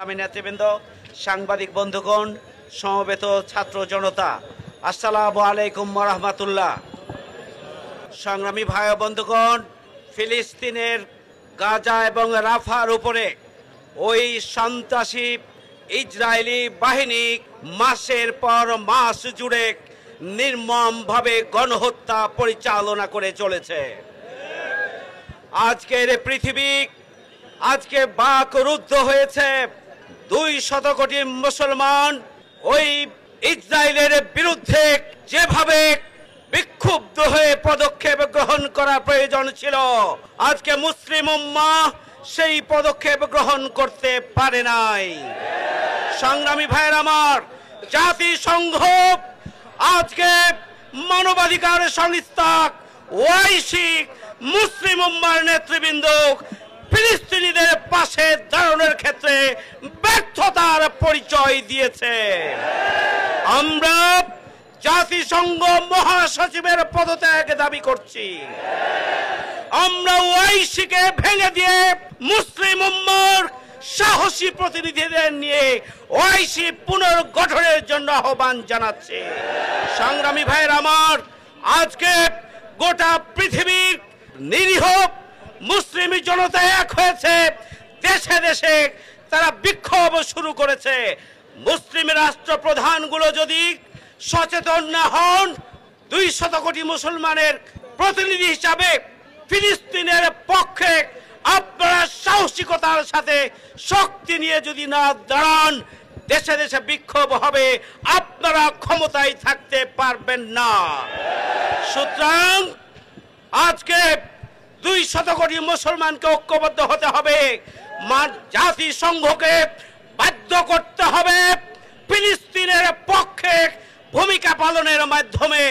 আমি নেতৃবৃন্দ, সাংবাদিক বন্ধুগণ, সমবেত ছাত্র জনতা, আসসালামু আলাইকুম ওয়া রাহমাতুল্লাহ। সংগ্রামী ভাই ও বন্ধুগণ, ফিলিস্তিনের গাজা এবং রাফার উপরে ওই সন্ত্রাসী ইসরায়েলি বাহিনী মাসের পর মাস জুড়ে নির্মমভাবে গণহত্যা পরিচালনা করে চলেছে। আজকের পৃথিবী আজকে বাকরুদ্ধ হয়েছে। 200 কোটি মুসলমান ওই ইসরায়েলের বিরুদ্ধে যেভাবে বিক্ষুব্ধ হয়ে পদক্ষেপ গ্রহণ করা প্রয়োজন ছিল, আজকে মুসলিম উম্মাহ সেই পদক্ষেপ গ্রহণ করতে পারে নাই। সংগ্রামী ভাইয়ের আমার, জাতিসংঘ আজকে মানবাধিকার সংস্থা ওআইসি মুসলিম উম্মার নেতৃবৃন্দ ফিলিস্তিনিদের পাশে দাঁড়ানোর ক্ষেত্রে ব্যর্থতার পরিচয় দিয়েছে। আমরা জাতিসংঘ মহাসচিবের পদত্যাগ দাবি করছি। আমরা ওআইসিকে ভেঙে দিয়ে মুসলিম উম্মার সাহসী প্রতিনিধিদের নিয়ে ওআইসি পুনর্গঠনের জন্য আহ্বান জানাচ্ছি। সংগ্রামী ভাইয়ের আমার, আজকে গোটা পৃথিবীর নিরীহ মুসলিম জনতা এক হয়েছে। দেশে দেশে তারা বিক্ষোভ শুরু করেছে। মুসলিম রাষ্ট্রপ্রধানগুলো যদি সচেতন না হন, 200 কোটি মুসলমানের প্রতিনিধি হিসাবে ফিলিস্তিনের পক্ষে আপনারা সাহসিকতার সাথে শক্তি নিয়ে যদি না দাঁড়ান, দেশে দেশে বিক্ষোভ হবে, আপনারা ক্ষমতায় থাকতে পারবেন না। সুতরাং আজকে 200 কোটি মুসলমানকে ঐক্যবদ্ধ হতে হবে। জাতিসংঘকে বাধ্য করতে হবে ফিলিস্তিনের পক্ষে ভূমিকা পালনের মাধ্যমে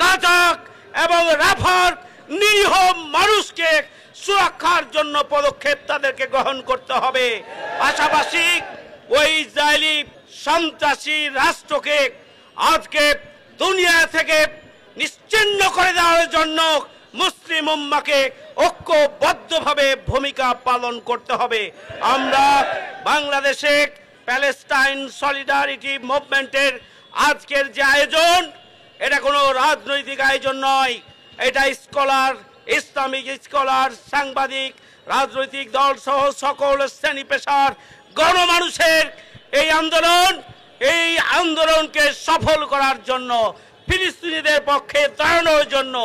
গাজা এবং রাফার নিরীহ মানুষকে সুরক্ষার জন্য পদক্ষেপ তাদেরকে গ্রহণ করতে হবে। পাশাপাশি ওই ইসরায়েলি সন্ত্রাসী রাষ্ট্রকে আজকে দুনিয়া থেকে নিশ্চিহ্ন করে দেওয়ার জন্য মুসলিম উম্মাকে ঐক্যবদ্ধভাবে ভূমিকা পালন করতে হবে। আমরা বাংলাদেশে প্যালেস্টাইন সলিডারিটি মুভমেন্টের আজকের যে আয়োজন, এটা কোনো রাজনৈতিক আয়োজন নয়। এটা স্কলার, ইসলামিক স্কলার, সাংবাদিক, রাজনৈতিক দল সহ সকল শ্রেণী পেশার গণমানুষের এই আন্দোলনকে সফল করার জন্য, ফিলিস্তিনিদের পক্ষে দাঁড়ানোর জন্য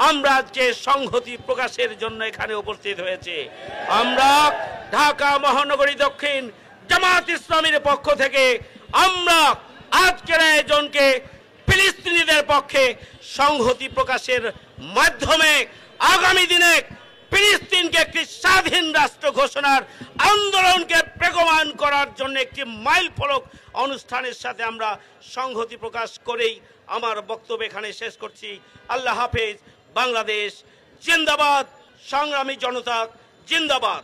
আমরা যে সংহতি প্রকাশের জন্য এখানে উপস্থিত হয়েছে। আমরা ঢাকা মহানগরী দক্ষিণ জামাত ইসলামীর পক্ষ থেকে আমরা আজকের আয়োজনকে ফিলিস্তিনিদের পক্ষে সংহতি প্রকাশের মাধ্যমে আগামী দিনে ফিলিস্তিনকে একটি স্বাধীন রাষ্ট্র ঘোষণার আন্দোলনকে বেগবান করার জন্য একটি মাইল ফলক অনুষ্ঠানের সাথে আমরা সংহতি প্রকাশ করেই আমার বক্তব্য এখানে শেষ করছি। আল্লাহ হাফেজ। বাংলাদেশ জিন্দাবাদ। সংগ্রামী জনতা জিন্দাবাদ।